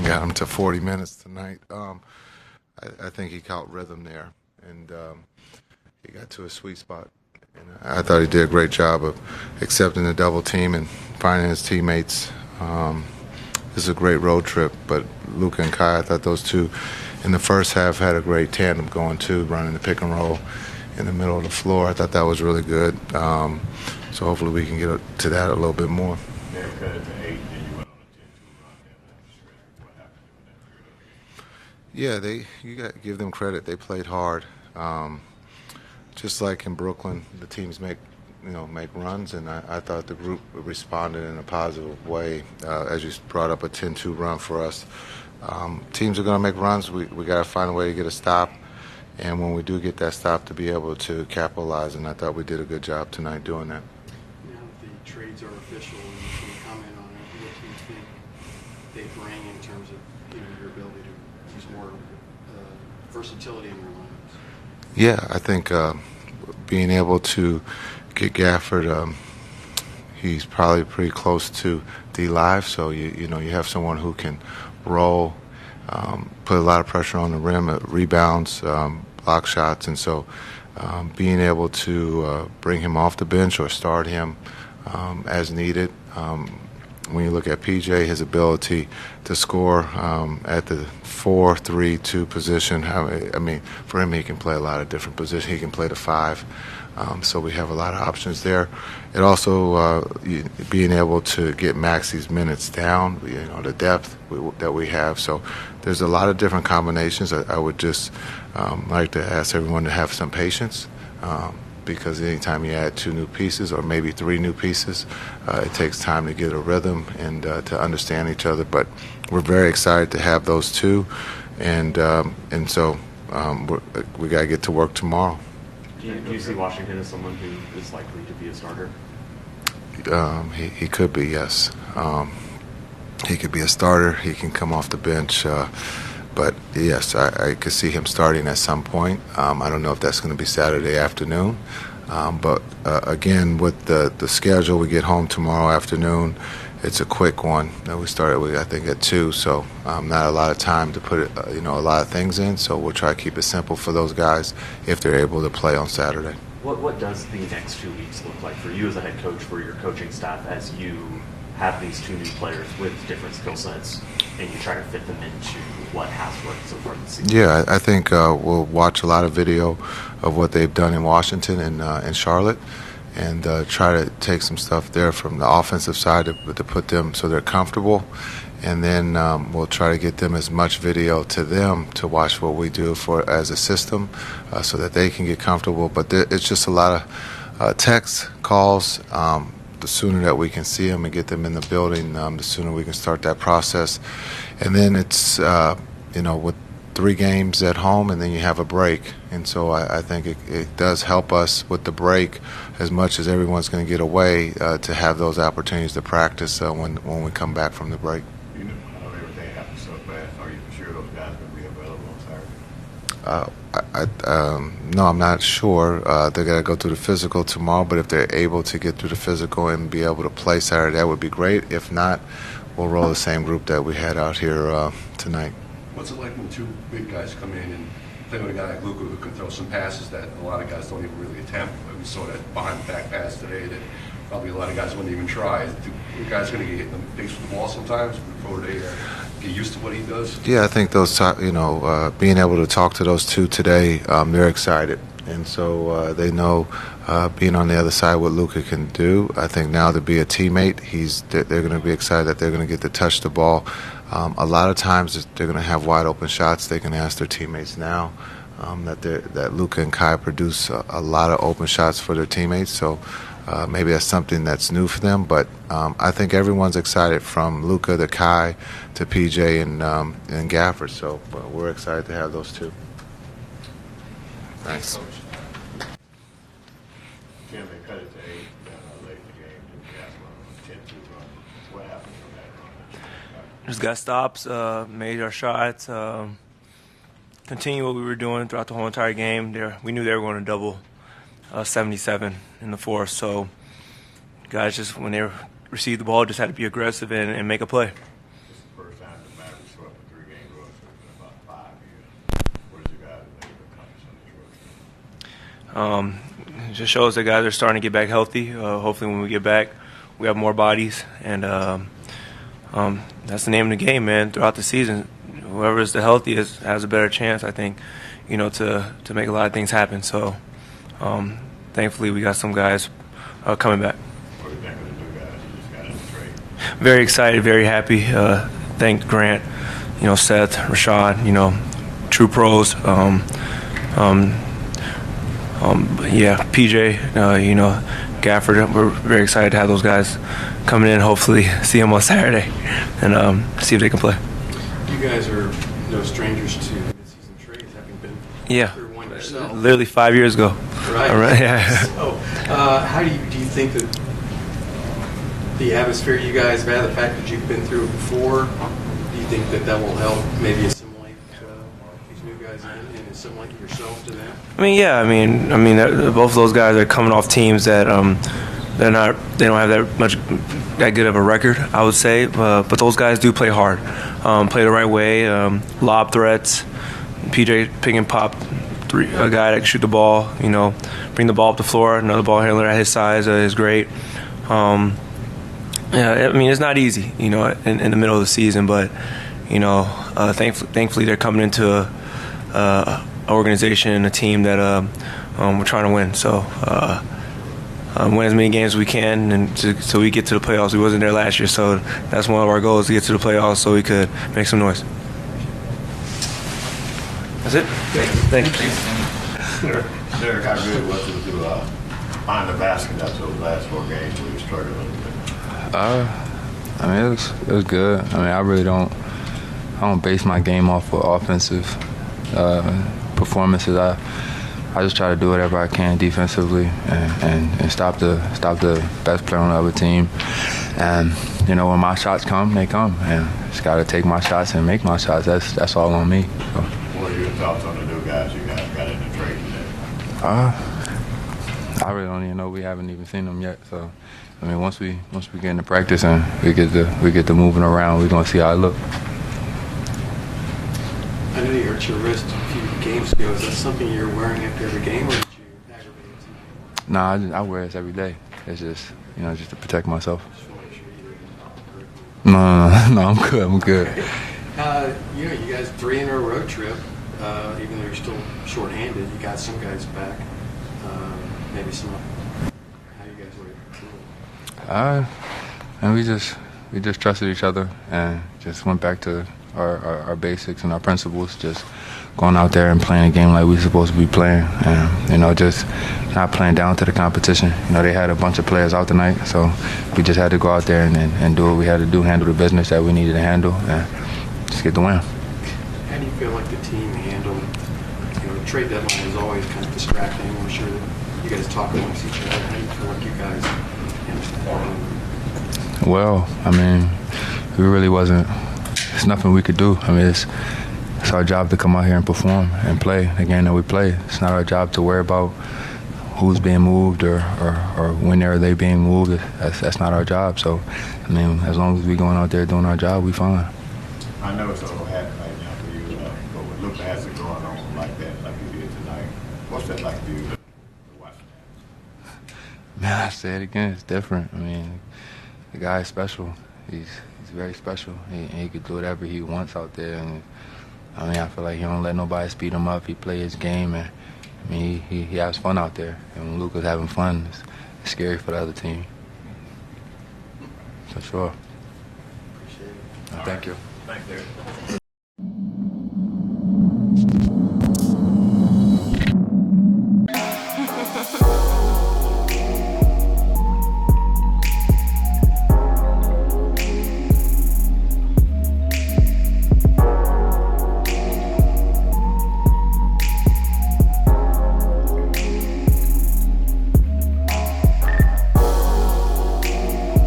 got him to 40 minutes tonight. I think he caught rhythm there, and he got to a sweet spot. And I thought he did a great job of accepting the double team and finding his teammates. This is a great road trip, but Luka and Kai, I thought those two in the first half had a great tandem going too, running the pick and roll in the middle of the floor. I thought that was really good. So hopefully we can get to that a little bit more. Derrick cut it to 8, and you went on a 10-2 run. What happened during that period? Yeah, you got to give them credit. They played hard. Just like in Brooklyn, the teams make runs, and I thought the group responded in a positive way. As you brought up, a 10-2 run for us. Teams are going to make runs. We got to find a way to get a stop, and when we do get that stop, to be able to capitalize. And I thought we did a good job tonight doing that. Now that the trades are official, and you can comment on it, what do you think they bring in terms of your ability to use more versatility in your lineups? Yeah, I think being able to get Gafford, he's probably pretty close to D-Live, so you have someone who can roll, put a lot of pressure on the rim, rebounds, block shots, and so being able to bring him off the bench or start him as needed. When you look at PJ, his ability to score at the 4-3-2 position, I mean, for him, he can play a lot of different positions. He can play the 5, so we have a lot of options there. It also being able to get Maxi's minutes down, the depth that we have. So there's a lot of different combinations. I would just like to ask everyone to have some patience. Because anytime you add 2 new pieces or maybe 3 new pieces, it takes time to get a rhythm and to understand each other. But we're very excited to have those 2, and so we got to get to work tomorrow. Do you see Washington as someone who is likely to be a starter? He could be, yes. He could be a starter. He can come off the bench. But, yes, I could see him starting at some point. I don't know if that's going to be Saturday afternoon. But, again, with the schedule, we get home tomorrow afternoon. It's a quick one. We started, I think, at 2, so not a lot of time to put a lot of things in. So we'll try to keep it simple for those guys if they're able to play on Saturday. What does the next 2 weeks look like for you as a head coach, for your coaching staff, as you have these 2 new players with different skill sets and you try to fit them into what has worked so far this season? Yeah, I think we'll watch a lot of video of what they've done in Washington and Charlotte, and try to take some stuff there from the offensive side to put them so they're comfortable. And then we'll try to get them as much video to them to watch what we do as a system so that they can get comfortable. But it's just a lot of texts, calls. The sooner that we can see them and get them in the building, the sooner we can start that process. And then it's, with 3 games at home and then you have a break. And so I think it does help us with the break as much as everyone's going to get away to have those opportunities to practice when we come back from the break. Everything happens so fast. Are you sure those guys will be available on Saturday? No, I'm not sure. They're going to go through the physical tomorrow, but if they're able to get through the physical and be able to play Saturday, that would be great. If not, we'll roll the same group that we had out here tonight. What's it like when 2 big guys come in and play with a guy like Luka who can throw some passes that a lot of guys don't even really attempt? We saw that behind-the-back pass today that probably a lot of guys wouldn't even try. Do guys going to get hit in the face with the ball sometimes before they get used to what he does? Yeah, I think those, being able to talk to those 2 today, they're excited. And so they know being on the other side what Luka can do. I think now to be a teammate, they're going to be excited that they're going to get to touch the ball. A lot of times they're going to have wide open shots. They can ask their teammates now that Luka and Kai produce a lot of open shots for their teammates. So maybe that's something that's new for them. But I think everyone's excited, from Luka to Kai to PJ and Gafford. So we're excited to have those 2. Thanks. Jim, they cut it to 8 late in the game. Didn't cast on a 10-2 run. What happened from that run? Just got stops, made our shots, continue what we were doing throughout the whole entire game. We knew they were going to double 77 in the 4th, so guys just, when they received the ball, just had to be aggressive and make a play. This is the first time the Mavs swept It just shows that guys are starting to get back healthy. Hopefully when we get back, we have more bodies. And that's the name of the game, man, throughout the season. Whoever is the healthiest has a better chance, I think, to make a lot of things happen. So thankfully we got some guys coming back. What do you think of the new guys you just got in the trade? Very excited, very happy. Thank Grant, Seth, Rashad, true pros. PJ, Gafford. We're very excited to have those guys coming in. Hopefully, see them on Saturday and see if they can play. You guys are no strangers to mid-season trades, having been through one yourself. Literally 5 years ago. Right. All right. Yeah. So, how do you think that the atmosphere you guys have had, the fact that you've been through it before, do you think that will help maybe assimilate these new guys in and assimilate yourself to them? Both of those guys are coming off teams that they don't have that good of a record, I would say. But those guys do play hard, play the right way, lob threats. PJ pick and pop, a guy that can shoot the ball, bring the ball up the floor. Another ball handler at his size is great. It's not easy, in the middle of the season, but thankfully they're coming into an organization and a team that we're trying to win. So win as many games as we can, and so we get to the playoffs. We wasn't there last year, so that's one of our goals, to get to the playoffs so we could make some noise. That's it. Thank you. Derrick, how good was it to find the basket after those last 4 games where you struggled a little bit? It was good. I really don't base my game off of offensive performances. I just try to do whatever I can defensively and stop the best player on the other team. And when my shots come, they come, and just got to take my shots and make my shots. That's all on me. So. What are your thoughts on the new guys you guys got in the trade today? I really don't even know. We haven't even seen them yet. So, once we get into practice and we get to moving around, we're gonna see how it look. I know you hurt your wrist a few games ago. Is that something you're wearing after every game, or did you aggravate it tonight? Nah, I wear this every day. It's just just to protect myself. Just want to make sure you didn't No, I'm good. Okay. You guys 3 in a road trip. Even though you're still shorthanded, you got some guys back. Maybe some. How you guys were doing? And we just trusted each other and just went back to our basics and our principles. Just going out there and playing a game like we're supposed to be playing, and just not playing down to the competition. They had a bunch of players out tonight, so we just had to go out there and do what we had to do, handle the business that we needed to handle, and just get the win. How do you feel like the team handled? The trade deadline is always kind of distracting. I'm sure that you guys talk amongst each other. How do you feel like you guys handled that? Well, we really wasn't. There's nothing we could do. It's our job to come out here and perform and play the game that we play. It's not our job to worry about who's being moved or when are they being moved. That's not our job. So, as long as we're going out there doing our job, we fine. I know it's a little happy right now for you, but with Luka has it going on like that, like you did tonight, what's that like for you to watch that? Man, I say it again, it's different. The guy is special. He's very special. He could do whatever he wants out there. And I feel like he don't let nobody speed him up. He plays his game, and he has fun out there. And when Luka's having fun, it's scary for the other team. For sure. Appreciate it. Thank you. Thanks, Derrick.